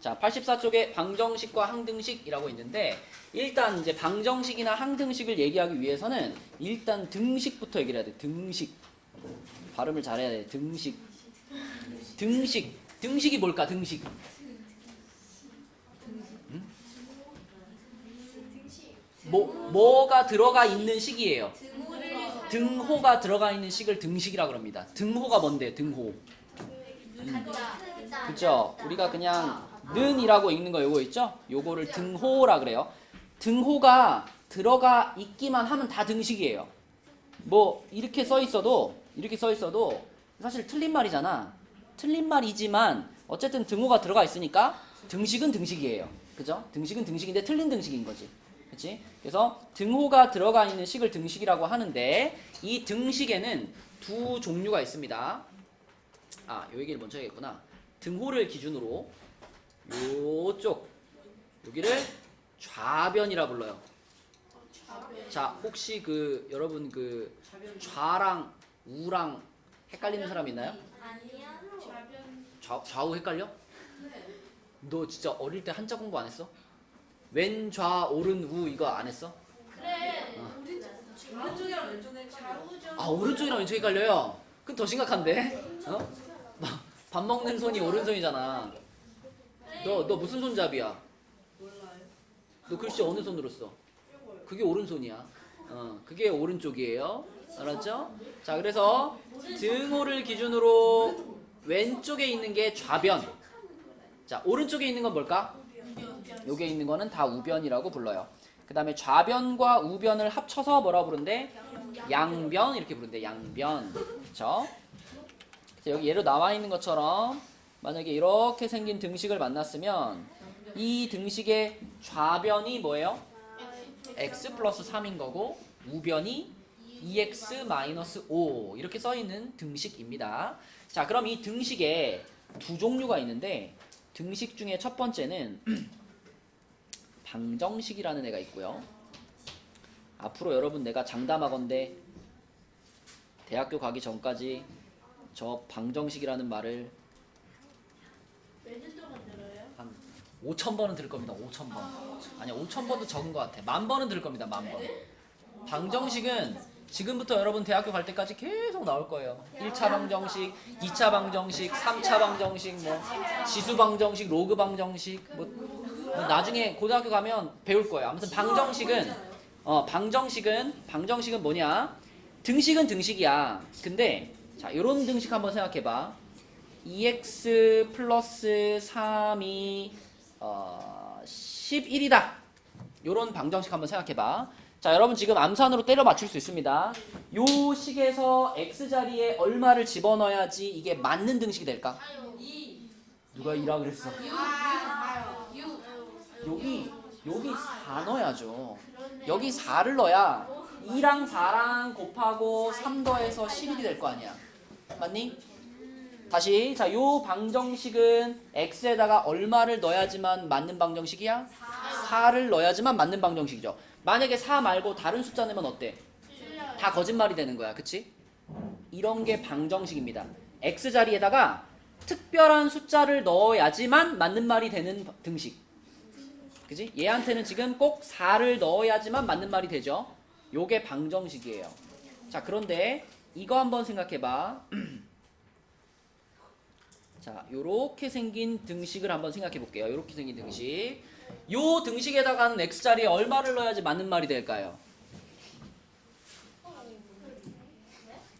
자, 84쪽에 방정식과 항등식이라고 있는데 일단 이제 방정식이나 항등식을 얘기하기 위해서는 일단 등식부터 얘기를 해야 돼. 등식. 발음을 잘해야 돼. 등식. 등식. 등식이 뭘까? 등식. 응? 뭐가 들어가 있는 식이에요. 등호가 들어가 있는 식을 등식이라 그럽니다. 등호가 뭔데? 등호. 그죠? 우리가 그냥 는이라고 읽는 거 요거 있죠? 요거를 등호라 그래요. 등호가 들어가 있기만 하면 다 등식이에요. 뭐 이렇게 써 있어도 사실 틀린 말이잖아. 틀린 말이지만 어쨌든 등호가 들어가 있으니까 등식은 등식이에요. 그죠? 등식은 등식인데 틀린 등식인 거지. 그치? 그래서 등호가 들어가 있는 식을 등식이라고 하는데 이 등식에는 두 종류가 있습니다. 아, 요 얘기를 먼저 해야겠구나. 등호를 기준으로 요쪽 여기를 좌변이라 불러요. 자, 혹시 그 여러분 그 좌랑 우랑 헷갈리는 사람 있나요? 좌우 헷갈려? 너 진짜 어릴 때 한자 공부 안 했어? 왼, 좌, 오른, 우 이거 안 했어? 그래. 오른쪽이랑 왼쪽에 헷갈려. 아, 오른쪽이랑 왼쪽 헷갈려요? 그럼 더 심각한데? 어? 밥 먹는 손이 오른손이잖아. 너 무슨 손잡이야? 몰라요. 너 글씨 어느 손으로 써? 그게 오른손이야. 그게 오른쪽이에요. 알았죠? 자, 그래서 등호를 기준으로 왼쪽에 있는 게 좌변. 자, 오른쪽에 있는 건 뭘까? 여기에 있는 거는 다 우변이라고 불러요. 그 다음에 좌변과 우변을 합쳐서 뭐라고 부른대? 양변 이렇게 부른대. 양변. 그쵸? 여기 예로 나와 있는 것처럼 만약에 이렇게 생긴 등식을 만났으면 이 등식의 좌변이 뭐예요? x 플러스 3인 거고 우변이 2x 마이너스 5 이렇게 써있는 등식입니다. 자, 그럼 이 등식에 두 종류가 있는데 등식 중에 첫 번째는 방정식이라는 애가 있고요. 앞으로 여러분 내가 장담하건대 대학교 가기 전까지 저 방정식이라는 말을 몇년 동안 들어요? 한 5,000번은 들을 겁니다. 5,000번. 아니야, 5,000번도 적은 것 같아. 10,000번은 들을 겁니다. 10,000번. 방정식은 지금부터 여러분 대학교 갈 때까지 계속 나올 거예요. 1차 방정식, 2차 방정식, 3차 방정식, 뭐 지수 방정식, 로그 방정식, 뭐 나중에 고등학교 가면 배울 거예요. 아무튼 방정식은 뭐냐? 등식은 등식이야. 근데 자, 요런 등식 한번 생각해 봐. 2x 플러스 3이 11이다. 요런 방정식 한번 생각해 봐. 자, 여러분 지금 암산으로 때려 맞출 수 있습니다. 요 식에서 x자리에 얼마를 집어넣어야지 이게 맞는 등식이 될까? 누가 2라 그랬어? 여기 4 넣어야죠. 여기 4를 넣어야 2랑 4랑 곱하고 3 더해서 11이 될 거 아니야. 맞니? 다시, 자, 요 방정식은 x에다가 얼마를 넣어야지만 맞는 방정식이야? 4를 넣어야지만 맞는 방정식이죠. 만약에 4 말고 다른 숫자 넣으면 어때? 다 거짓말이 되는 거야. 그치? 이런 게 방정식입니다. x자리에다가 특별한 숫자를 넣어야지만 맞는 말이 되는 등식. 그치? 얘한테는 지금 꼭 4를 넣어야지만 맞는 말이 되죠. 요게 방정식이에요. 자, 그런데 이거 한번 생각해봐. 자, 요렇게 생긴 등식을 한번 생각해 볼게요. 요렇게 생긴 등식. 요 등식에다가는 x자리에 얼마를 넣어야지 맞는 말이 될까요?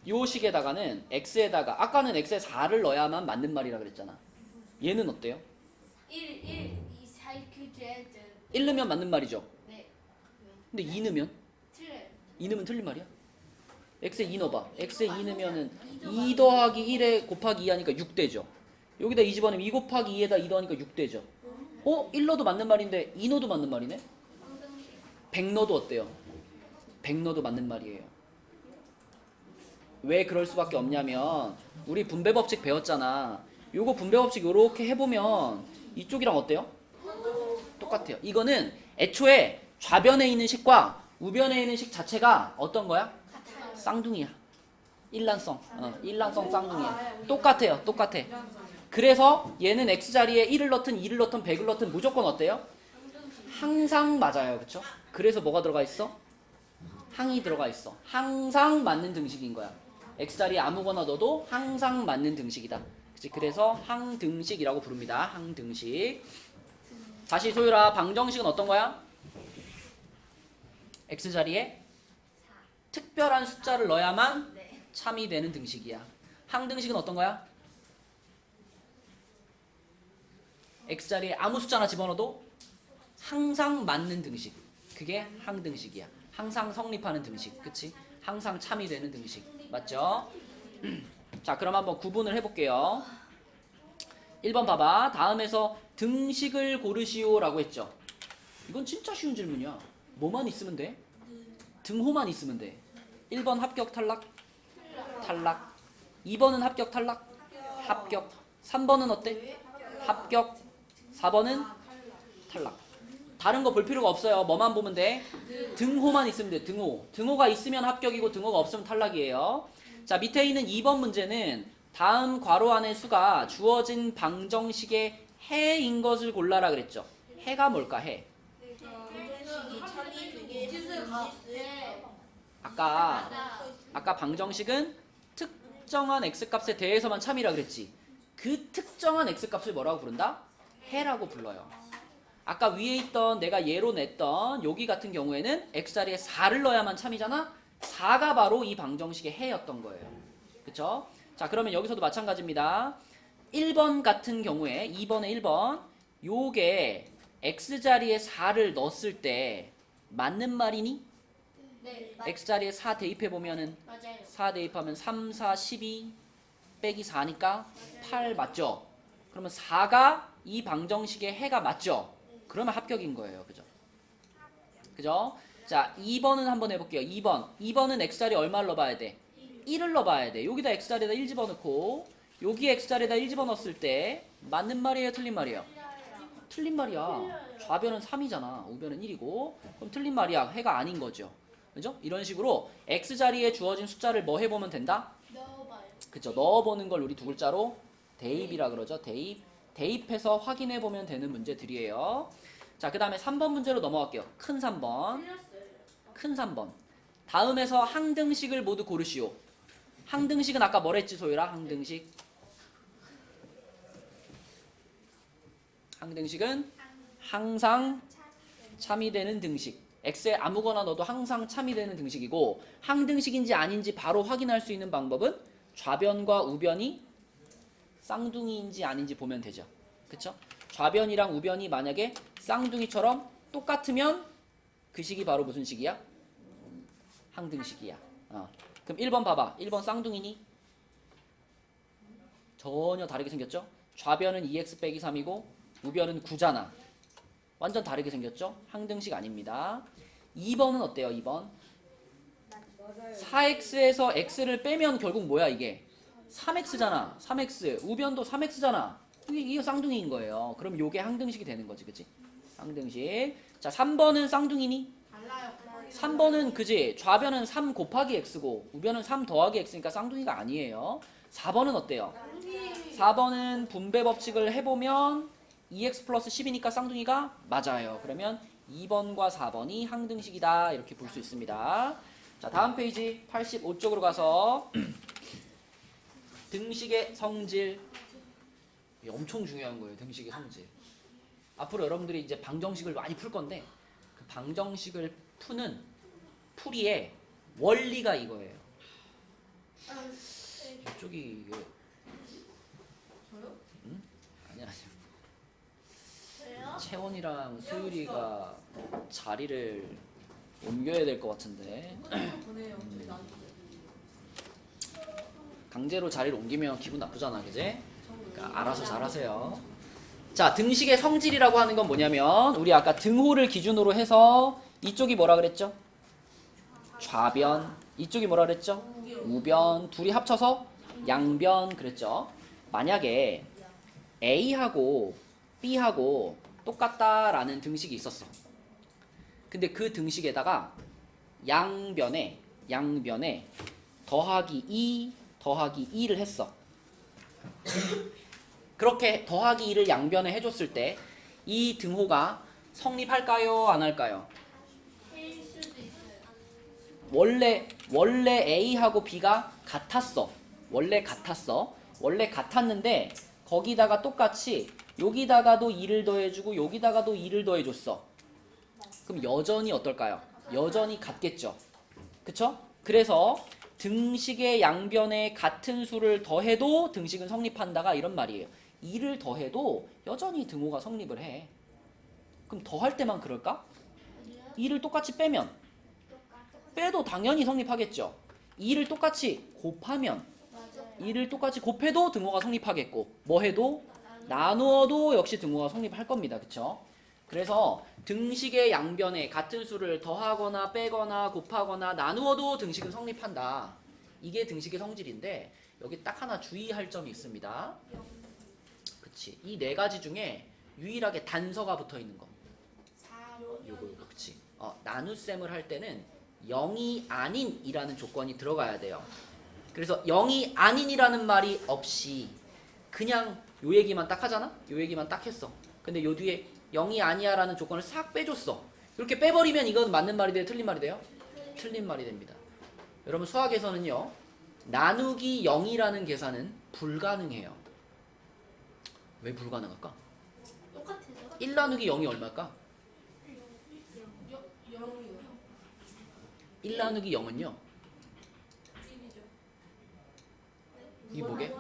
요 식에다가는 x에다가 아까는 x에 4를 넣어야만 맞는 말이라 그랬잖아. 얘는 어때요? 1, 2, 4, 9, 10. 1 넣으면 맞는 말이죠. 네. 근데 2 넣으면? 틀려요. 2 넣으면 틀린 말이야? x에 2 넣어봐. x에 2 넣으면은 2 더하기 1에 곱하기 2 하니까 6 되죠. 여기다 2 집어넣으면 2 곱하기 2에다 2 더하니까 6 되죠. 1 넣어도 맞는 말인데 2 넣어도 맞는 말이네? 100 넣어도 어때요? 100 넣어도 맞는 말이에요. 왜 그럴 수밖에 없냐면 우리 분배법칙 배웠잖아. 요거 분배법칙 요렇게 해보면 이쪽이랑 어때요? 똑같아요. 이거는 애초에 좌변에 있는 식과 우변에 있는 식 자체가 어떤 거야? 쌍둥이야. 일란성. 일란성 쌍둥이야. 똑같아요. 똑같아. 그래서 얘는 x자리에 1을 넣든 2를 넣든 100을 넣든 무조건 어때요? 항상 맞아요. 그쵸? 그래서 뭐가 들어가 있어? 항이 들어가 있어. 항상 맞는 등식인 거야. x자리에 아무거나 넣어도 항상 맞는 등식이다. 그치? 그래서 항등식이라고 부릅니다. 항등식. 다시 소율아, 방정식은 어떤 거야? x자리에 특별한 숫자를 넣어야만 참이 되는 등식이야. 항등식은 어떤 거야? x자리에 아무 숫자나 집어넣어도 항상 맞는 등식. 그게 항등식이야. 항상 성립하는 등식. 그치? 항상 참이 되는 등식. 맞죠? 자, 그럼 한번 구분을 해볼게요. 1번 봐봐. 다음에서 등식을 고르시오 라고 했죠. 이건 진짜 쉬운 질문이야. 뭐만 있으면 돼? 등호만 있으면 돼. 1번 합격 탈락? 탈락. 2번은 합격 탈락? 합격. 3번은 어때? 합격. 4번은 탈락. 다른 거 볼 필요가 없어요. 뭐만 보면 돼? 등호만 있으면 돼. 등호. 등호가 있으면 합격이고 등호가 없으면 탈락이에요. 자, 밑에 있는 2번 문제는 다음 괄호 안의 수가 주어진 방정식의 해인 것을 골라라 그랬죠. 해가 뭘까? 해. 아까 방정식은 특정한 x값에 대해서만 참이라 그랬지. 그 특정한 x값을 뭐라고 부른다? 해라고 불러요. 아까 위에 있던 내가 예로 냈던 여기 같은 경우에는 x자리에 4를 넣어야만 참이잖아. 4가 바로 이 방정식의 해였던 거예요. 그쵸? 자, 그러면 여기서도 마찬가지입니다. 1번 같은 경우에 2번에 1번 요게 x자리에 4를 넣었을 때 맞는 말이니? 네. x자리에 4 대입해보면은 맞아요. 4 대입하면 3, 4, 12 빼기 4니까 8 맞죠? 그러면 4가 이 방정식의 해가 맞죠? 그러면 합격인 거예요. 그죠? 그죠? 자, 2번은 한번 해볼게요. 2번은 x자리에 얼마를 넣어봐야 돼? 1을 넣어봐야 돼. 여기다 x자리에다 1 집어넣고 여기 x자리에다 1 집어넣었을 때 맞는 말이에요? 틀린 말이에요? 틀린 말이야. 좌변은 3이잖아. 우변은 1이고 그럼 틀린 말이야. 해가 아닌 거죠. 그죠? 이런 식으로 x자리에 주어진 숫자를 뭐 해보면 된다? 넣어봐요. 그쵸? 넣어보는 걸 우리 두 글자로 대입이라 그러죠. 대입해서 확인해보면 되는 문제들이에요. 자, 그 다음에 3번 문제로 넘어갈게요. 큰 3번. 큰 3번. 다음에서 항등식을 모두 고르시오. 항등식은 아까 뭐랬지, 소율아? 항등식. 항등식은 항상 참이 되는 등식. x에 아무거나 넣어도 항상 참이 되는 등식이고 항등식인지 아닌지 바로 확인할 수 있는 방법은 좌변과 우변이 쌍둥이인지 아닌지 보면 되죠. 그쵸? 좌변이랑 우변이 만약에 쌍둥이처럼 똑같으면 그 식이 바로 무슨 식이야? 항등식이야. 그럼 1번 봐봐. 1번 쌍둥이니? 전혀 다르게 생겼죠? 좌변은 2x 빼기 3이고 우변은 9잖아. 완전 다르게 생겼죠? 항등식 아닙니다. 2번은 어때요? 2번 4x에서 x를 빼면 결국 뭐야 이게? 3x잖아. 3x. 우변도 3x잖아. 이게 쌍둥이인 거예요. 그럼 요게 항등식이 되는 거지. 그치? 항등식. 자, 3번은 쌍둥이니? 달라요. 3번은 그지? 좌변은 3 곱하기 x고 우변은 3 더하기 x니까 쌍둥이가 아니에요. 4번은 어때요? 4번은 분배 법칙을 해보면 2x 플러스 10이니까 쌍둥이가 맞아요. 그러면 2번과 4번이 항등식이다. 이렇게 볼 수 있습니다. 자, 다음 페이지 85쪽으로 가서 등식의 성질. 이게 엄청 중요한 거예요. 등식의 성질. 앞으로 여러분들이 이제 방정식을 많이 풀 건데 그 방정식을 푸는 풀이의 원리가 이거예요. 이쪽이 이게 저요? 응? 아니야. 왜요? 채원이랑 소율이가 자리를 옮겨야 될 것 같은데 보내요. 저희 나중에. 강제로 자리를 옮기면 기분 나쁘잖아, 그지? 그러니까 알아서 잘하세요. 자, 등식의 성질이라고 하는 건 뭐냐면 우리 아까 등호를 기준으로 해서 이쪽이 뭐라 그랬죠? 좌변. 이쪽이 뭐라 그랬죠? 우변. 둘이 합쳐서 양변 그랬죠? 만약에 A하고 B하고 똑같다라는 등식이 있었어. 근데 그 등식에다가 양변에 더하기 2 더하기 2를 했어. 그렇게 더하기 2를 양변에 해줬을 때 이 등호가 성립할까요? 안 할까요? 일 수도 있어요. 원래 A하고 B가 같았어. 원래 같았는데 거기다가 똑같이 여기다가도 2를 더해주고 여기다가도 2를 더해줬어. 그럼 여전히 어떨까요? 여전히 같겠죠. 그쵸? 그래서 등식의 양변에 같은 수를 더해도 등식은 성립한다가 이런 말이에요. 2를 더해도 여전히 등호가 성립을 해. 그럼 더할 때만 그럴까? 2를 똑같이 빼면 빼도 당연히 성립하겠죠. 2를 똑같이 곱하면 맞아요. 2를 똑같이 곱해도 등호가 성립하겠고 뭐 해도 나누어도 역시 등호가 성립할 겁니다. 그쵸? 그래서 등식의 양변에 같은 수를 더하거나 빼거나 곱하거나 나누어도 등식은 성립한다. 이게 등식의 성질인데 여기 딱 하나 주의할 점이 있습니다. 그치? 이 네 가지 중에 유일하게 단서가 붙어 있는 거. 요거 그치? 나눗셈을 할 때는 0이 아닌이라는 조건이 들어가야 돼요. 그래서 0이 아닌이라는 말이 없이 그냥 요 얘기만 딱 하잖아? 요 얘기만 딱 했어. 근데 요 뒤에 0이 아니야라는 조건을 싹 빼줬어. 이렇게 빼버리면 이건 맞는 말이 돼요? 틀린 말이 돼요? 틀린 말이 됩니다. 여러분 수학에서는요. 나누기 0이라는 계산은 불가능해요. 왜 불가능할까? 똑같아서. 1 나누기 0이 얼마일까? 0이요. 1 나누기 0은요. 1이죠. 이게 뭐게?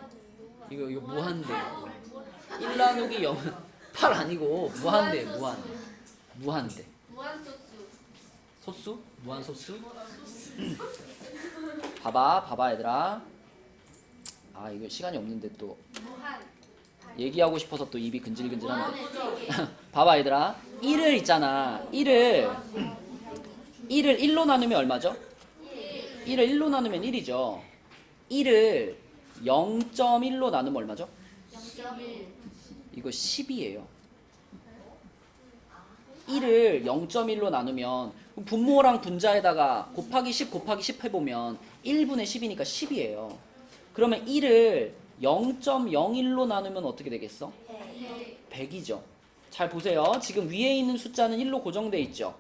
이거 무한대. 1 나누기 0은 8 아니고 무한대. 무한대. 무한소수. 소수? 무한 소수? 봐봐 얘들아. 아 이거 시간이 없는데 또 무한. 얘기하고 싶어서 또 입이 근질근질한데. 무한의 봐봐 얘들아. 1을 있잖아. 1을 1로 나누면 얼마죠? 1을 1로 나누면 1이죠. 1을 0.1로 나누면 얼마죠? 0.1. 이거 10이에요. 1을 0.1로 나누면 분모랑 분자에다가 곱하기 10 곱하기 10 해보면 1분의 10이니까 10이에요. 그러면 1을 0.01로 나누면 어떻게 되겠어? 100이죠. 잘 보세요. 지금 위에 있는 숫자는 1로 고정돼 있죠.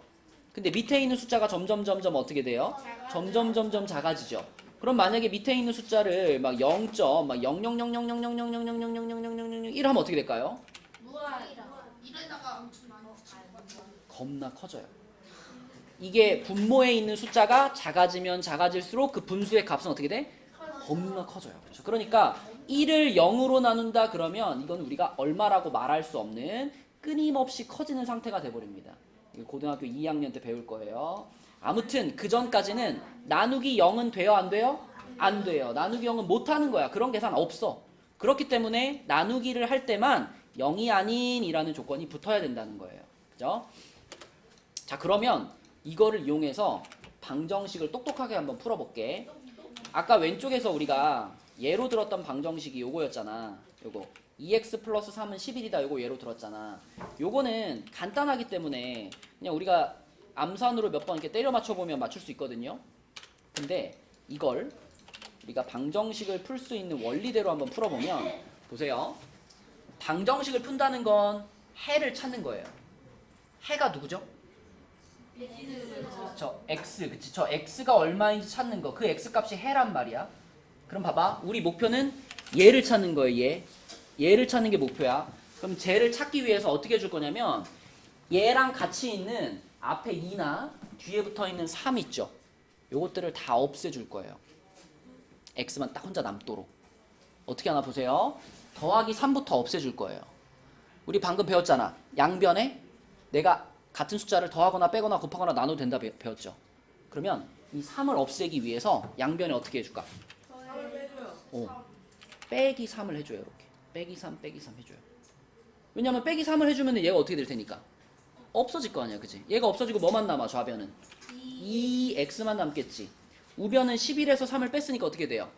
근데 밑에 있는 숫자가 점점 어떻게 돼요? 점점 작아지죠. 그럼 만약에 밑에 있는 숫자를 막 0. 막 0.000000000000000000000 하면 어떻게 될까요? 무한. 이래다가 겁나 커져요. 이게 분모에 있는 숫자가 작아지면 작아질수록 그 분수의 값은 어떻게 돼? 겁나 커져요. 그렇죠? 그러니까 1을 0으로 나눈다 그러면 이건 우리가 얼마라고 말할 수 없는 끊임없이 커지는 상태가 돼버립니다. 이거 고등학교 2학년 때 배울 거예요. 아무튼 그 전까지는 나누기 0은 돼요? 안 돼요? 안 돼요. 나누기 0은 못하는 거야. 그런 계산 없어. 그렇기 때문에 나누기를 할 때만 0이 아닌이라는 조건이 붙어야 된다는 거예요. 그죠? 자 그러면 이거를 이용해서 방정식을 똑똑하게 한번 풀어볼게. 아까 왼쪽에서 우리가 예로 들었던 방정식이 요거였잖아. 요거 2x 플러스 3은 11이다 요거 예로 들었잖아. 요거는 간단하기 때문에 그냥 우리가 암산으로 몇 번 이렇게 때려 맞춰보면 맞출 수 있거든요. 근데 이걸 우리가 방정식을 풀 수 있는 원리대로 한번 풀어보면 보세요. 방정식을 푼다는 건 해를 찾는 거예요. 해가 누구죠? 저 x, 그치? 저 x가 얼마인지 찾는 거. 그 x 값이 해란 말이야. 그럼 봐봐. 우리 목표는 얘를 찾는 거예요. 얘를 찾는 게 목표야. 그럼 쟤를 찾기 위해서 어떻게 해줄 거냐면 얘랑 같이 있는 앞에 2나 뒤에 붙어 있는 3 있죠. 요것들을 다 없애줄 거예요. x만 딱 혼자 남도록. 어떻게 하나 보세요. 더하기 3부터 없애줄 거예요. 우리 방금 배웠잖아. 양변에 내가 같은 숫자를 더하거나 빼거나 곱하거나 나눠도 된다 배웠죠. 그러면 이 3을 없애기 위해서 양변에 어떻게 해줄까? 빼기 3을 해줘요. 이렇게 빼기 3 해줘요. 왜냐면 빼기 3을 해주면 얘가 어떻게 될 테니까 없어질 거 아니야. 그치? 얘가 없어지고 뭐만 남아? 좌변은 2x만 남겠지. 우변은 11에서 3을 뺐으니까 어떻게 돼요?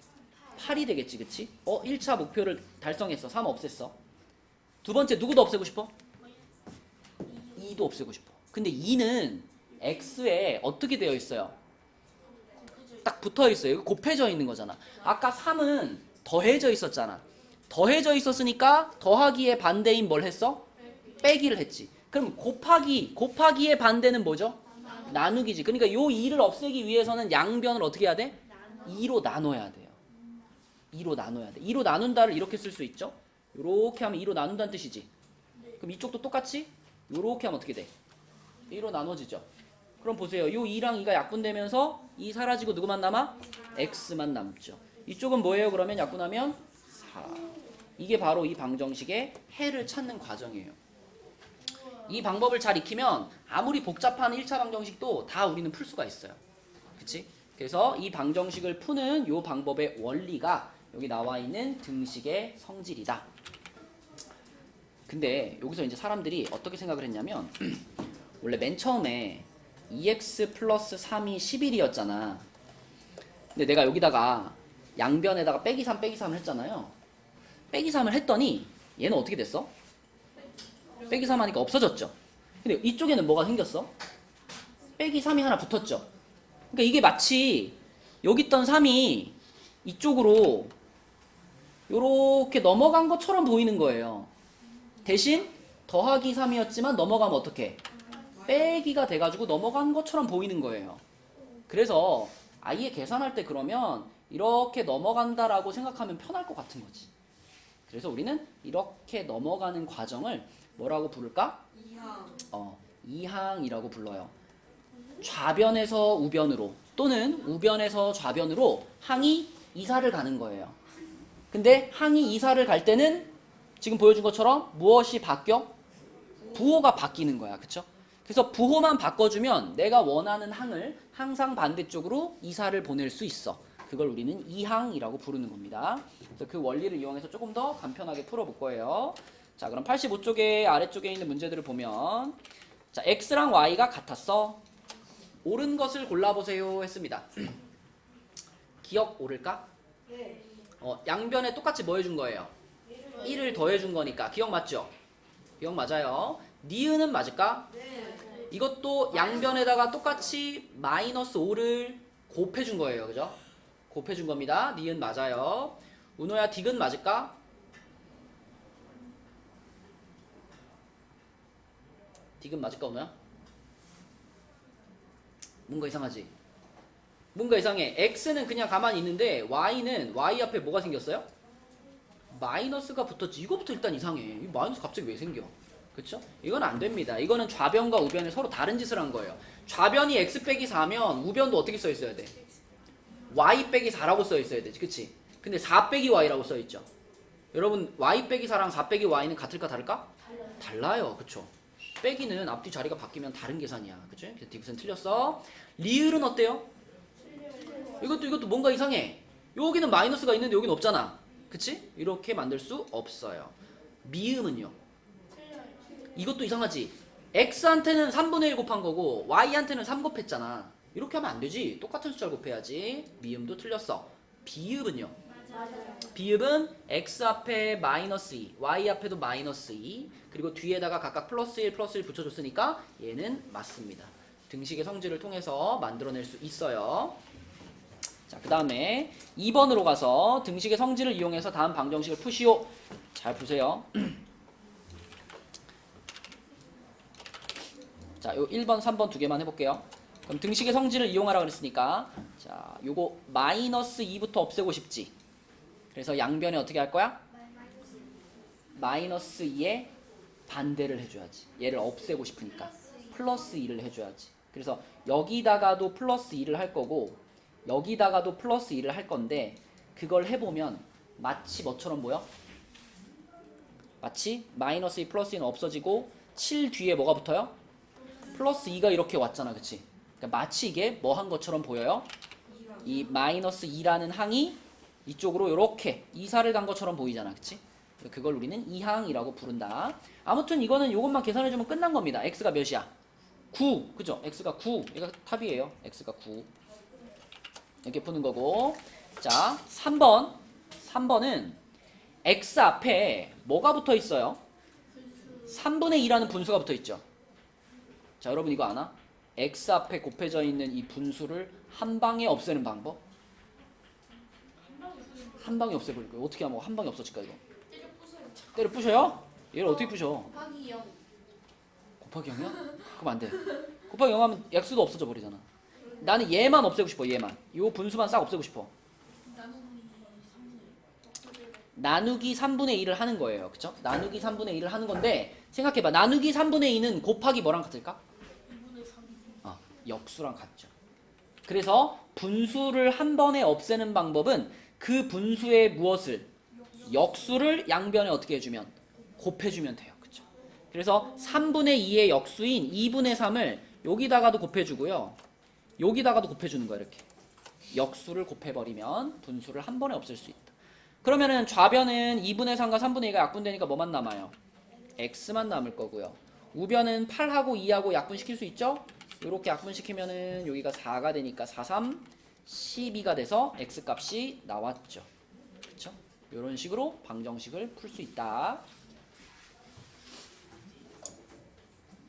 8이 되겠지. 그치? 1차 목표를 달성했어. 3 없앴어. 두 번째 누구도 없애고 싶어? 2도 없애고 싶어. 근데 2는 x에 어떻게 되어 있어요? 딱 붙어 있어요. 이거 곱해져 있는 거잖아. 아까 3은 더해져 있었잖아. 더해져 있었으니까 더하기의 반대인 뭘 했어? 빼기를 했지. 그럼 곱하기의 반대는 뭐죠? 나누기지. 그러니까 요 2를 없애기 위해서는 양변을 어떻게 해야 돼? 2로 나눠야 돼요. 2로 나눠야 돼. 2로 나눈다를 이렇게 쓸 수 있죠. 요렇게 하면 2로 나눈다는 뜻이지. 그럼 이쪽도 똑같이 요렇게 하면 어떻게 돼? 1로 나눠지죠. 그럼 보세요. 요 2랑 2가 약분되면서 2 사라지고 누구만 남아? x만 남죠. 이쪽은 뭐예요? 그러면 약분하면 4. 이게 바로 이 방정식의 해를 찾는 과정이에요. 이 방법을 잘 익히면 아무리 복잡한 1차 방정식도 다 우리는 풀 수가 있어요. 그치? 그래서 이 방정식을 푸는 요 방법의 원리가 여기 나와 있는 등식의 성질이다. 근데 여기서 이제 사람들이 어떻게 생각을 했냐면 원래 맨 처음에 2x 플러스 3이 11이었잖아. 근데 내가 여기다가 양변에다가 빼기 3 빼기 3을 했잖아요. 빼기 3을 했더니 얘는 어떻게 됐어? 빼기 3 하니까 없어졌죠. 근데 이쪽에는 뭐가 생겼어? 빼기 3이 하나 붙었죠. 그러니까 이게 마치 여기 있던 3이 이쪽으로 요렇게 넘어간 것처럼 보이는 거예요. 대신 더하기 3이었지만 넘어가면 어떻게? 빼기가 돼가지고 넘어간 것처럼 보이는 거예요. 그래서 아예 계산할 때 그러면 이렇게 넘어간다라고 생각하면 편할 것 같은 거지. 그래서 우리는 이렇게 넘어가는 과정을 뭐라고 부를까? 이항이라고 불러요. 좌변에서 우변으로 또는 우변에서 좌변으로 항이 이사를 가는 거예요. 근데 항이 이사를 갈 때는 지금 보여준 것처럼 무엇이 바뀌어? 부호가 바뀌는 거야. 그쵸? 그래서 부호만 바꿔주면 내가 원하는 항을 항상 반대쪽으로 이사를 보낼 수 있어. 그걸 우리는 이항이라고 부르는 겁니다. 그래서 그 원리를 이용해서 조금 더 간편하게 풀어볼 거예요. 자, 그럼 85쪽에 아래쪽에 있는 문제들을 보면 자, x랑 y가 같았어. 옳은 것을 골라보세요 했습니다. 기억 오를까? 네. 양변에 똑같이 뭐 해준 거예요? 1을 더해준 거니까 기억 맞죠? 기억 맞아요. 니은은 맞을까? 네. 이것도 양변에다가 똑같이 마이너스 5를 곱해준 거예요. 그죠? 곱해준 겁니다. 니은 맞아요. 은호야 딕은 맞을까? 딕은 맞을까 은호야? 뭔가 이상하지? 뭔가 이상해. x는 그냥 가만히 있는데 y는 y 앞에 뭐가 생겼어요? 마이너스가 붙었지. 이거부터 일단 이상해. 이 마이너스 갑자기 왜 생겨? 그쵸? 이건 안 됩니다. 이거는 좌변과 우변이 서로 다른 짓을 한 거예요. 좌변이 x 빼기 4면 우변도 어떻게 써 있어야 돼? y 빼기 4라고 써 있어야 되지. 그치? 근데 4 빼기 y라고 써 있죠. 여러분 y 빼기 4랑 4 빼기 y는 같을까 다를까? 달라요. 그쵸? 빼기는 앞뒤 자리가 바뀌면 다른 계산이야. 그치? 그래서 딕은 틀렸어. 리을은 어때요? 이것도 뭔가 이상해. 여기는 마이너스가 있는데 여기는 없잖아. 그치? 이렇게 만들 수 없어요. 미음은요? 이것도 이상하지? x한테는 3분의 1 곱한 거고 y한테는 3 곱했잖아. 이렇게 하면 안 되지. 똑같은 숫자를 곱해야지. 미음도 틀렸어. 비읍은요? 비읍은 x 앞에 마이너스 2, y 앞에도 마이너스 2, 그리고 뒤에다가 각각 플러스 1, 플러스 1 붙여줬으니까 얘는 맞습니다. 등식의 성질을 통해서 만들어낼 수 있어요. 자, 그 다음에 2번으로 가서 등식의 성질을 이용해서 다음 방정식을 푸시오. 잘 보세요. 자, 요 1번, 3번 두 개만 해볼게요. 그럼 등식의 성질을 이용하라 그랬으니까 자, 요거 마이너스 2부터 없애고 싶지. 그래서 양변에 어떻게 할 거야? 마이너스 2에 반대를 해줘야지. 얘를 없애고 싶으니까 플러스 2를 해줘야지. 그래서 여기다가도 플러스 2를 할 거고 여기다가도 플러스 2를 할 건데 그걸 해보면 마치 뭐처럼 보여? 마치 마이너스 2 플러스 2는 없어지고 7 뒤에 뭐가 붙어요? 플러스 2가 이렇게 왔잖아. 그치? 그러니까 마치 이게 뭐 한 것처럼 보여요? 이 마이너스 2라는 항이 이쪽으로 이렇게 이사를 간 것처럼 보이잖아. 그치? 그걸 우리는 이항이라고 부른다. 아무튼 이거는 이것만 계산해주면 끝난 겁니다. x가 몇이야? 9. 그죠? x가 9. 얘가 탑이에요. x가 9. 이렇게 푸는 거고. 자, 3번. 3번은 x 앞에 뭐가 붙어 있어요? 3분의 2라는 분수가 붙어 있죠. 자, 여러분 이거 아나? x 앞에 곱해져 있는 이 분수를 한 방에 없애는 방법? 한 방에 없애버릴 거예요. 어떻게 하면 한 방에 없어질까 이거? 때려 부셔요? 얘를 어떻게 부셔? 곱하기 0. 곱하기 0이야? 그럼 안 돼. 곱하기 0 하면 약수도 없어져 버리잖아. 나는 얘만 없애고 싶어. 얘만. 요 분수만 싹 없애고 싶어. 나누기 3분의 1을 하는 거예요. 그쵸? 나누기 3분의 1을 하는 건데 생각해봐. 나누기 3분의 2는 곱하기 뭐랑 같을까? 역수랑 같죠. 그래서 분수를 한 번에 없애는 방법은 그 분수의 무엇을? 역수를 양변에 어떻게 해주면? 곱해주면 돼요. 그쵸? 그래서 3분의 2의 역수인 2분의 3을 여기다가도 곱해주고요. 여기다가도 곱해주는 거야. 이렇게. 역수를 곱해버리면 분수를 한 번에 없앨 수 있다. 그러면은 좌변은 2분의 3과 3분의 2가 약분되니까 뭐만 남아요? x만 남을 거고요. 우변은 8하고 2하고 약분시킬 수 있죠? 이렇게 약분시키면은 여기가 4가 되니까 4, 3, 12가 돼서 x값이 나왔죠. 그쵸? 이런 식으로 방정식을 풀 수 있다.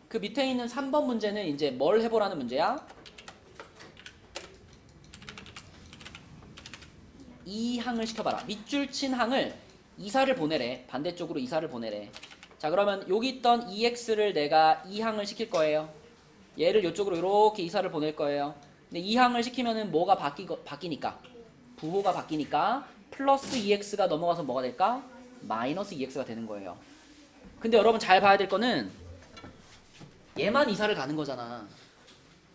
그 밑에 있는 3번 문제는 이제 뭘 해보라는 문제야? 이 항을 시켜봐라. 밑줄 친 항을 이사를 보내래. 반대쪽으로 이사를 보내래. 자, 그러면 여기 있던 EX를 내가 이 항을 시킬 거예요. 얘를 이쪽으로 이렇게 이사를 보낼 거예요. 근데 이 항을 시키면은 뭐가 바뀌니까? 부호가 바뀌니까 플러스 EX가 넘어가서 뭐가 될까? 마이너스 EX가 되는 거예요. 근데 여러분 잘 봐야 될 거는 얘만 이사를 가는 거잖아.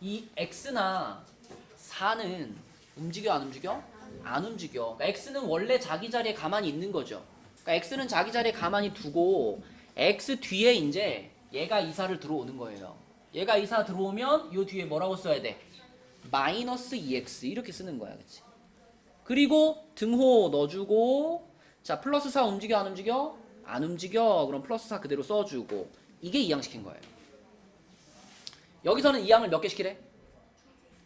이 X나 4는 움직여 안 움직여? 안 움직여. 그러니까 X는 원래 자기 자리에 가만히 있는 거죠. 그러니까 X는 자기 자리에 가만히 두고 X 뒤에 이제 얘가 이사를 들어오는 거예요. 얘가 이사 들어오면 이 뒤에 뭐라고 써야 돼? 마이너스 2x 이렇게 쓰는 거야. 그치? 그리고 등호 넣어주고 자 플러스 4 움직여 안 움직여? 안 움직여. 그럼 플러스 4 그대로 써주고 이게 이항시킨 거예요. 여기서는 이항을 몇 개 시키래?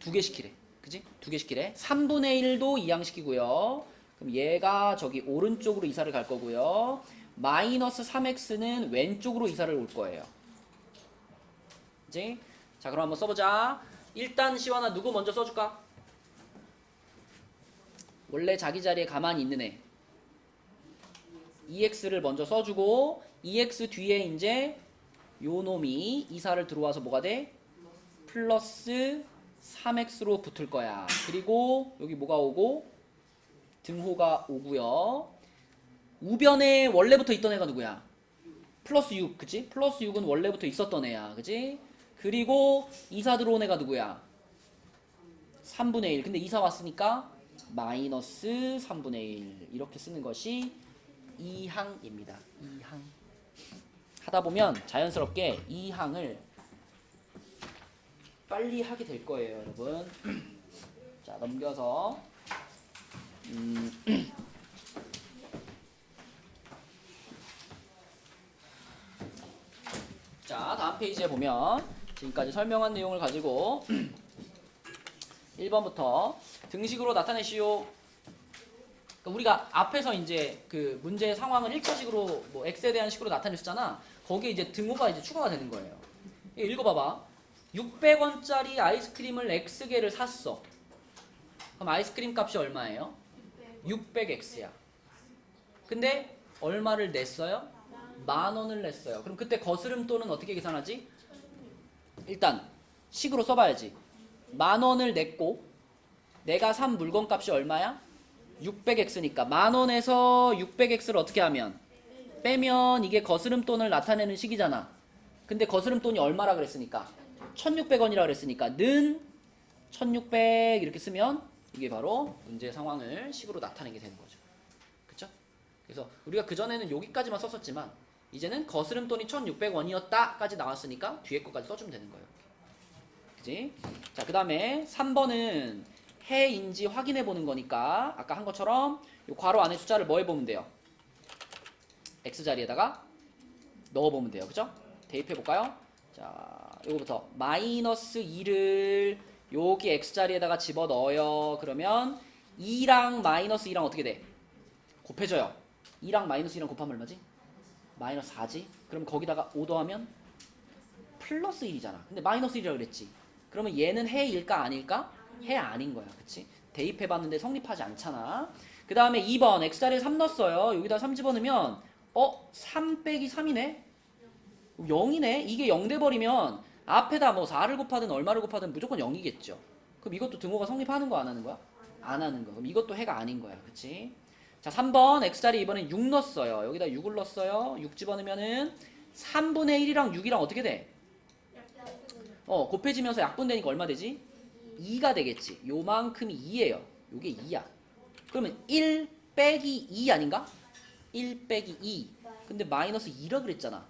2개 시키래. 그지? 2개 시키래. 3분의 1도 이항시키고요. 그럼 얘가 저기 오른쪽으로 이사를 갈 거고요. 마이너스 3x는 왼쪽으로 이사를 올 거예요. 그지? 자 그럼 한번 써보자. 일단 시완아 누구 먼저 써줄까? 원래 자기 자리에 가만히 있는 애. EX를 먼저 써주고 EX 뒤에 이제 요 놈이 이사를 들어와서 뭐가 돼? 플러스 3x로 붙을 거야. 그리고 여기 뭐가 오고? 등호가 오고요. 우변에 원래부터 있던 애가 누구야? 플러스 6, 그치? 플러스 6은 원래부터 있었던 애야, 그치? 그리고 이사 들어온 애가 누구야? 3분의 1. 근데 이사 왔으니까 마이너스 3분의 1 이렇게 쓰는 것이 이항입니다. 이항. 하다 보면 자연스럽게 이항을 빨리 하게 될 거예요, 여러분. 자, 넘겨서 자, 다음 페이지에 보면 지금까지 설명한 내용을 가지고 1번부터 등식으로 나타내시오. 그러니까 우리가 앞에서 이제 그 문제의 상황을 1차식으로 뭐 x에 대한 식으로 나타냈었잖아. 거기에 이제 등호가 이제 추가가 되는 거예요. 읽어봐봐. 600원짜리 아이스크림을 x개를 샀어. 그럼 아이스크림 값이 얼마예요? 600x야. 근데 얼마를 냈어요? 10,000원을 냈어요. 그럼 그때 거스름돈은 어떻게 계산하지? 일단 식으로 써봐야지. 10,000원을 냈고 내가 산 물건 값이 얼마야? 600x니까 10,000원에서 600x를 어떻게 하면? 빼면 이게 거스름돈을 나타내는 식이잖아. 근데 거스름돈이 얼마라 그랬으니까? 1,600원이라 그랬으니까 는 1,600 이렇게 쓰면 이게 바로 문제의 상황을 식으로 나타내게 되는 거죠. 그쵸? 그래서 우리가 그전에는 여기까지만 썼었지만 이제는 거스름돈이 1,600원이었다 까지 나왔으니까 뒤에 것까지 써주면 되는 거예요. 그치? 자, 그 다음에 3번은 해인지 확인해 보는 거니까 아까 한 것처럼 이 괄호 안에 숫자를 뭐 해보면 돼요? x자리에다가 넣어보면 돼요. 그죠? 대입해 볼까요? 자, 요거부터 마이너스 2를 여기 x자리에다가 집어넣어요. 그러면 2랑 마이너스 2랑 어떻게 돼? 곱해져요. 2랑 마이너스 2랑 곱하면 얼마지? 마이너스 4지? 그럼 거기다가 5 더하면 플러스 1이잖아. 근데 마이너스 1이라고 그랬지. 그러면 얘는 해일까 아닐까? 해 아닌 거야. 그치? 대입해봤는데 성립하지 않잖아. 그 다음에 2번 x자리에 3 넣었어요. 여기다 3 집어넣으면 3 빼기 3이네? 0이네? 이게 0 돼버리면 앞에다 뭐 4를 곱하든 얼마를 곱하든 무조건 0이겠죠. 그럼 이것도 등호가 성립하는 거 안 하는 거야? 안 하는 거. 그럼 이것도 해가 아닌 거야. 그치? 자, 3번 x자리 이번엔 6 넣었어요. 여기다 6을 넣었어요. 6 집어넣으면은 3분의 1이랑 6이랑 어떻게 돼? 곱해지면서 약분되니까 얼마 되지? 2가 되겠지. 요만큼이 2예요. 요게 2야. 그러면 1 빼기 2 아닌가? 1 빼기 2. 근데 마이너스 2라 그랬잖아.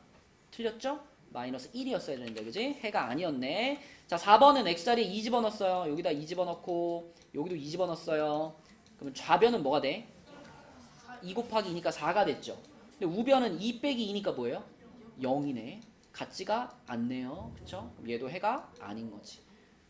틀렸죠? 마이너스 1이었어야 되는데, 그지? 해가 아니었네. 자, 4번은 x자리에 2 집어넣었어요. 여기다 2 집어넣고, 여기도 2 집어넣었어요. 그러면 좌변은 뭐가 돼? 2 곱하기 2니까 4가 됐죠. 근데 우변은 2 빼기 2니까 뭐예요? 0이네. 같지가 않네요. 그쵸? 그럼 얘도 해가 아닌 거지.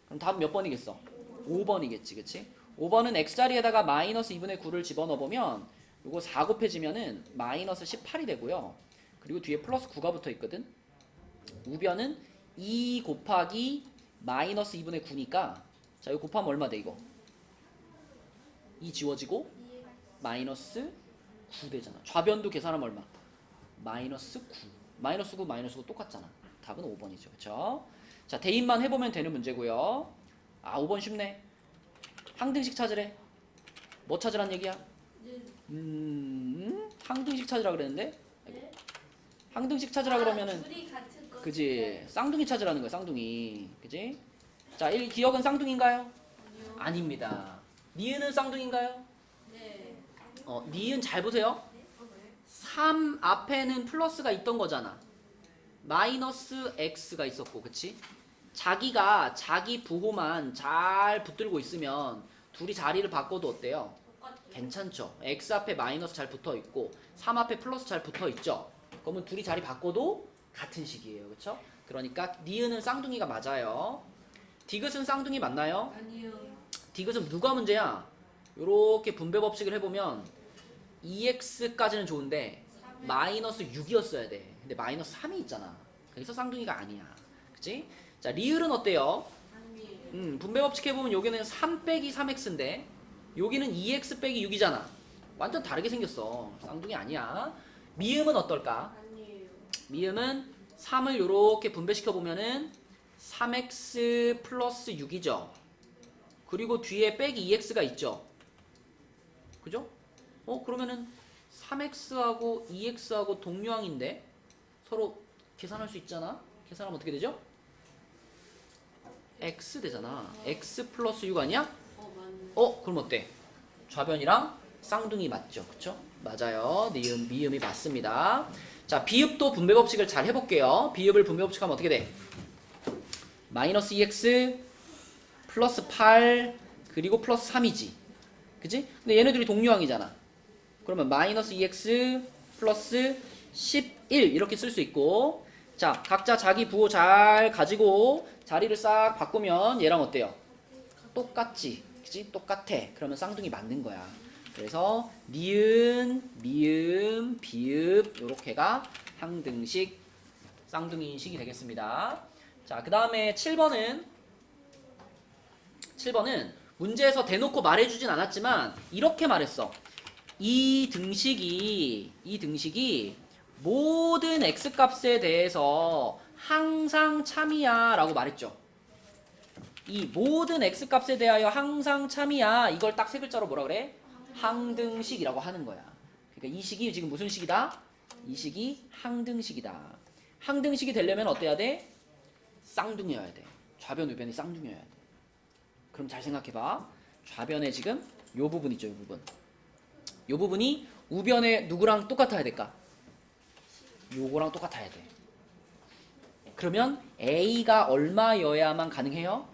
그럼 답은 몇 번이겠어? 5번이겠지. 그치? 5번은 x자리에다가 마이너스 2분의 9를 집어넣어보면 요거 4 곱해지면은 마이너스 18이 되고요. 그리고 뒤에 플러스 9가 붙어 있거든. 우변은 2 곱하기 마이너스 2분의 9니까 자, 이거 곱하면 얼마 돼 이거? 2 지워지고 마이너스 9 되잖아. 좌변도 계산하면 얼마? 마이너스 9. 마이너스 9, 마이너스 9 똑같잖아. 답은 5번이죠. 그쵸? 자, 대입만 해보면 되는 문제고요. 5번 쉽네. 항등식 찾으래. 뭐 찾으란 얘기야? 항등식 찾으라 그랬는데? 네? 항등식 찾으라 그러면은 둘이 같은 거. 그지? 쌍둥이 찾으라는 거야. 쌍둥이. 그지? 자, 이 기억은 쌍둥이인가요? 아니요. 아닙니다. 니은은 쌍둥이인가요? 네. 니은 잘 보세요. 3 앞에는 플러스가 있던 거잖아. 마이너스 x가 있었고, 그치? 자기가 자기 부호만 잘 붙들고 있으면 둘이 자리를 바꿔도 어때요? 괜찮죠? x 앞에 마이너스 잘 붙어 있고 3 앞에 플러스 잘 붙어 있죠? 그러면 둘이 자리 바꿔도 같은 식이에요. 그쵸? 그러니까 니은은 쌍둥이가 맞아요. 디귿은 쌍둥이 맞나요? 아니요. 디귿은 누가 문제야? 요렇게 분배 법칙을 해보면 2x까지는 좋은데 마이너스 6이었어야 돼. 근데 마이너스 3이 있잖아. 그래서 쌍둥이가 아니야. 그치? 자, 리을은 어때요? 아니에요. 분배 법칙 해보면 여기는 3 빼기 3x인데 여기는 2x 빼기 6이잖아. 완전 다르게 생겼어. 쌍둥이 아니야. 미음은 어떨까? 아니에요. 미음은 3을 요렇게 분배시켜보면은 3x 플러스 6이죠. 그리고 뒤에 빼기 2x가 있죠. 그죠? 그러면은 3x하고 2x하고 동류항인데 서로 계산할 수 있잖아. 계산하면 어떻게 되죠? x 되잖아. x 플러스 6 아니야? 맞네. 그럼 어때? 좌변이랑 쌍둥이 맞죠? 그쵸? 맞아요. 니은, 미음이 맞습니다. 자, 비읍도 분배 법칙을 잘 해볼게요. 비읍을 분배 법칙하면 어떻게 돼? 마이너스 2x 플러스 8 그리고 플러스 3이지. 그치? 근데 얘네들이 동류항이잖아. 그러면 마이너스 2x 플러스 11 이렇게 쓸 수 있고, 자, 각자 자기 부호 잘 가지고 자리를 싹 바꾸면 얘랑 어때요? 똑같지. 그치? 똑같아. 그러면 쌍둥이 맞는 거야. 그래서 니은, 미음, 비읍 요렇게가 항등식 쌍둥이 인식이 되겠습니다. 자, 그 다음에 7번은 문제에서 대놓고 말해주진 않았지만 이렇게 말했어. 이 등식이 모든 x값에 대해서 항상 참이야 라고 말했죠. 이 모든 x값에 대하여 항상 참이야. 이걸 딱 세 글자로 뭐라 그래? 항등식이라고 하는 거야. 그러니까 이 식이 지금 무슨 식이다? 이 식이 항등식이다. 항등식이 되려면 어때야 돼? 쌍둥이여야 돼. 좌변 우변이 쌍둥이여야 돼. 그럼 잘 생각해봐. 좌변에 지금 요 부분 있죠, 요 부분. 요 부분이 우변에 누구랑 똑같아야 될까? 요거랑 똑같아야 돼. 그러면 A가 얼마여야만 가능해요?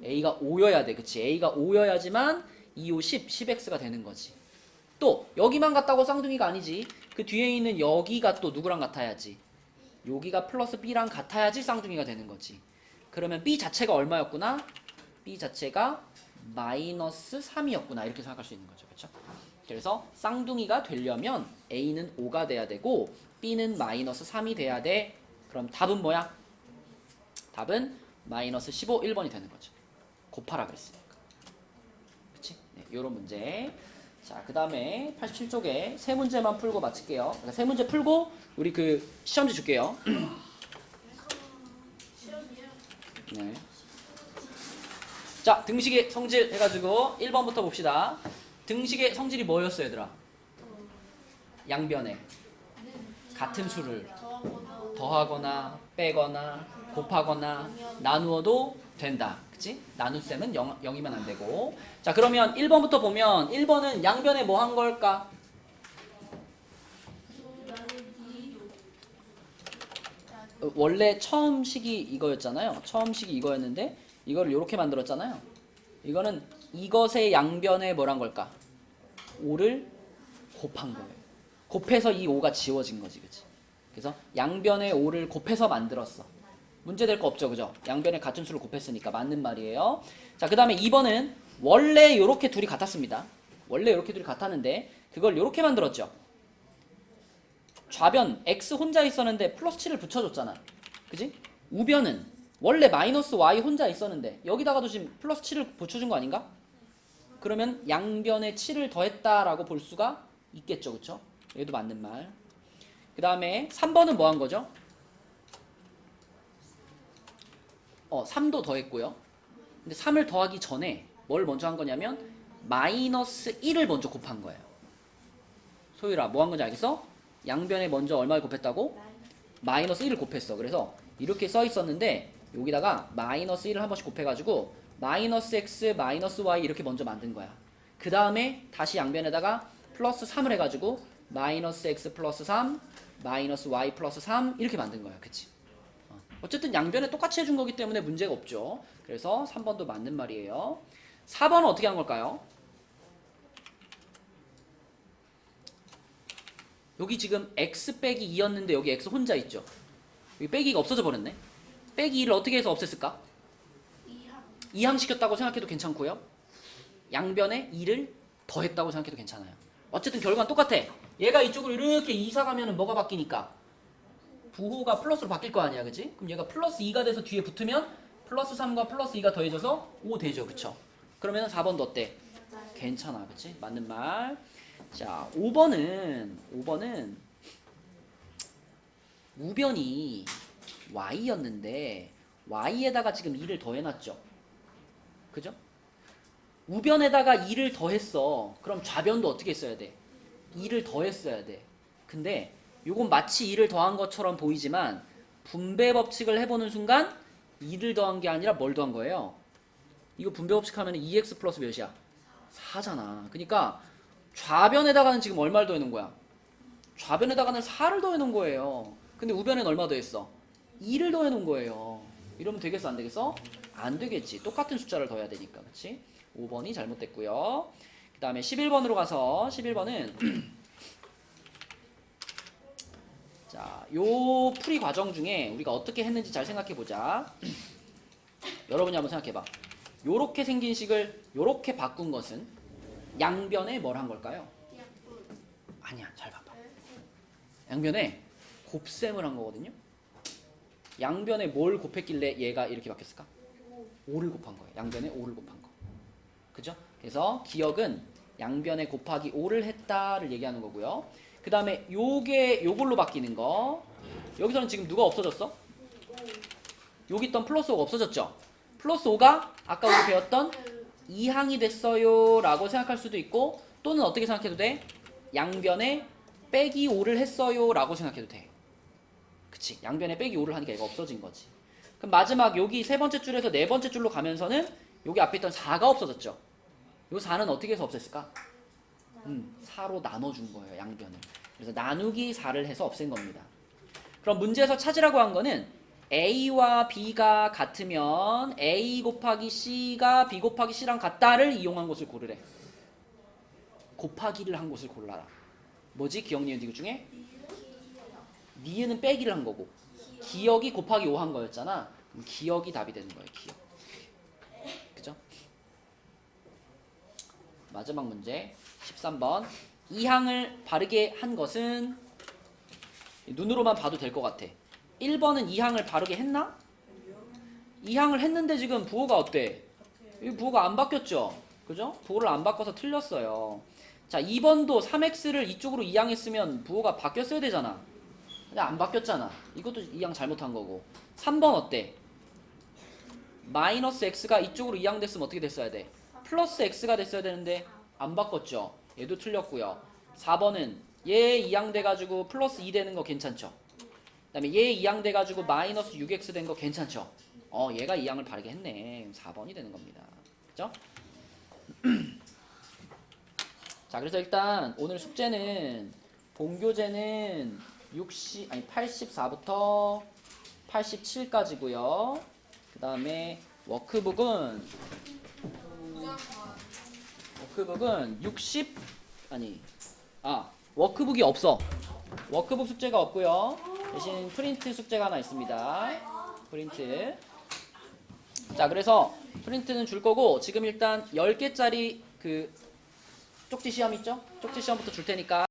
A가 5여야 돼. 그치? A가 5여야지만 2, 5, 10, 10x가 되는 거지. 또 여기만 같다고 쌍둥이가 아니지. 그 뒤에 있는 여기가 또 누구랑 같아야지. 여기가 플러스 B랑 같아야지 쌍둥이가 되는 거지. 그러면 B 자체가 얼마였구나? B 자체가 마이너스 3이었구나. 이렇게 생각할 수 있는 거죠. 그렇죠? 그래서 쌍둥이가 되려면 A는 5가 돼야 되고 B는 마이너스 3이 돼야 돼. 그럼 답은 뭐야? 답은 마이너스 15, 1번이 되는 거죠. 곱하라 그랬으니까. 그치? 네, 요런 문제. 자, 그 다음에 87쪽에 세 문제만 풀고 마칠게요. 그러니까 세 문제 풀고 우리 그 시험지 줄게요. 시험이요? 네. 자, 등식의 성질 해가지고 1번부터 봅시다. 등식의 성질이 뭐였어, 얘들아? 양변에 같은 수를 더하거나 빼거나 곱하거나 나누어도 된다. 그치? 나눗셈은 0이면 안 되고. 자, 그러면 1번부터 보면 1번은 양변에 뭐 한 걸까? 원래 처음 식이 이거였잖아요. 처음 식이 이거였는데 이거를 이렇게 만들었잖아요. 이거는 이것의 양변에 뭐란 걸까? 5를 곱한 거예요. 곱해서 이 5가 지워진 거지, 그치? 그래서 양변에 5를 곱해서 만들었어. 문제 될 거 없죠, 그죠? 양변에 같은 수를 곱했으니까 맞는 말이에요. 자, 그 다음에 2번은 원래 이렇게 둘이 같았습니다. 원래 이렇게 둘이 같았는데 그걸 이렇게 만들었죠. 좌변 x 혼자 있었는데 플러스 7을 붙여줬잖아. 그지? 우변은 원래 마이너스 y 혼자 있었는데 여기다가도 지금 플러스 7을 붙여준 거 아닌가? 그러면 양변에 7을 더했다라고 볼 수가 있겠죠, 그쵸? 얘도 맞는 말. 그 다음에 3번은 뭐 한 거죠? 3도 더했고요. 근데 3을 더하기 전에 뭘 먼저 한 거냐면 마이너스 1을 먼저 곱한 거예요. 소율아, 뭐 한 건지 알겠어? 양변에 먼저 얼마를 곱했다고? 마이너스 1을 곱했어. 그래서 이렇게 써 있었는데 여기다가 마이너스 1을 한 번씩 곱해가지고 마이너스 x, 마이너스 y 이렇게 먼저 만든 거야. 그 다음에 다시 양변에다가 플러스 3을 해가지고 마이너스 x 플러스 3, 마이너스 y 플러스 3 이렇게 만든 거야. 그치? 어쨌든 양변에 똑같이 해준 거기 때문에 문제가 없죠. 그래서 3번도 맞는 말이에요. 4번은 어떻게 한 걸까요? 여기 지금 x 빼기 2였는데 여기 x 혼자 있죠. 여기 빼기가 없어져 버렸네. 빼기 2를 어떻게 해서 없앴을까? 2항 시켰다고 생각해도 괜찮고요. 양변에 2를 더했다고 생각해도 괜찮아요. 어쨌든 결과는 똑같아. 얘가 이쪽으로 이렇게 이사 가면은 뭐가 바뀌니까? 부호가 플러스로 바뀔 거 아니야, 그치? 그럼 얘가 플러스 2가 돼서 뒤에 붙으면 플러스 3과 플러스 2가 더해져서 5 되죠, 그쵸? 그러면 4번도 어때? 괜찮아, 그치? 맞는 말. 자, 5번은 우변이 y였는데 y에다가 지금 2를 더해놨죠. 그죠? 우변에다가 2를 더했어. 그럼 좌변도 어떻게 했어야 돼? 2를 더했어야 돼. 근데 요건 마치 2를 더한 것처럼 보이지만 분배 법칙을 해보는 순간 2를 더한 게 아니라 뭘 더한 거예요? 이거 분배 법칙 하면 2x 플러스 몇이야? 4잖아. 그러니까 좌변에다가는 지금 얼마를 더해놓은 거야? 좌변에다가는 4를 더해놓은 거예요. 근데 우변에는 얼마 더했어? 2를 더해놓은 거예요. 이러면 되겠어, 안 되겠어? 안 되겠지. 똑같은 숫자를 더해야 되니까, 그렇지? 5번이 잘못됐고요. 그 다음에 11번으로 가서 11번은 자, 요 풀이 과정 중에 우리가 어떻게 했는지 잘 생각해보자. 여러분이 한번 생각해봐. 요렇게 생긴 식을 요렇게 바꾼 것은 양변에 뭘 한 걸까요? 아니야, 잘 봐봐. 양변에 곱셈을 한 거거든요. 양변에 뭘 곱했길래 얘가 이렇게 바뀌었을까? 5를 곱한 거예요. 양변에 5를 곱한 거. 그죠? 그래서 기억은 양변에 곱하기 5를 했다를 얘기하는 거고요. 그 다음에 요걸로 바뀌는 거. 여기서는 지금 누가 없어졌어? 여기 있던 플러스 5가 없어졌죠? 플러스 5가 아까 우리 배웠던 2항이 됐어요 라고 생각할 수도 있고, 또는 어떻게 생각해도 돼? 양변에 빼기 5를 했어요 라고 생각해도 돼. 그치? 양변에 빼기 5를 하니까 얘가 없어진 거지. 그럼 마지막 여기 세 번째 줄에서 네 번째 줄로 가면서는 여기 앞에 있던 4가 없어졌죠? 요 4는 어떻게 해서 없앴을까? 4로 나눠준 거예요, 양변을. 그래서 나누기 4를 해서 없앤 겁니다. 그럼 문제에서 찾으라고 한 거는 A와 B가 같으면 A 곱하기 C가 B 곱하기 C랑 같다를 이용한 곳을 고르래. 곱하기를 한 곳을 골라라. 뭐지? 기억, 니은, 디귿 중에? 니은은 빼기를 한 거고 기억이 곱하기 5 한 거였잖아. 그럼 기억이 답이 되는 거예요, 기억. 그죠? 마지막 문제 13번. 이 항을 바르게 한 것은 눈으로만 봐도 될 것 같아. 1번은 이 항을 바르게 했나? 이 항을 했는데 지금 부호가 어때? 이 부호가 안 바뀌었죠? 그죠? 부호를 안 바꿔서 틀렸어요. 자 2번도 3x를 이쪽으로 이항했으면 부호가 바뀌었어야 되잖아. 근데 안 바뀌었잖아. 이것도 이항 잘못한 거고. 3번 어때? 마이너스 x가 이쪽으로 이항됐으면 어떻게 됐어야 돼? 플러스 x가 됐어야 되는데 안 바꿨죠. 얘도 틀렸고요. 4번은 얘 이항돼가지고 플러스 2 되는 거 괜찮죠? 그 다음에 얘 이항돼가지고 마이너스 6x 된 거 괜찮죠? 얘가 이항을 바르게 했네. 4번이 되는 겁니다. 그죠? 자, 그래서 일단 오늘 숙제는 본교재는 84부터 87까지고요. 그 다음에 워크북은 60 워크북이 없어. 워크북 숙제가 없고요. 대신 프린트 숙제가 하나 있습니다. 프린트. 자, 그래서 프린트는 줄 거고 지금 일단 10개짜리 그 쪽지 시험 있죠? 쪽지 시험부터 줄 테니까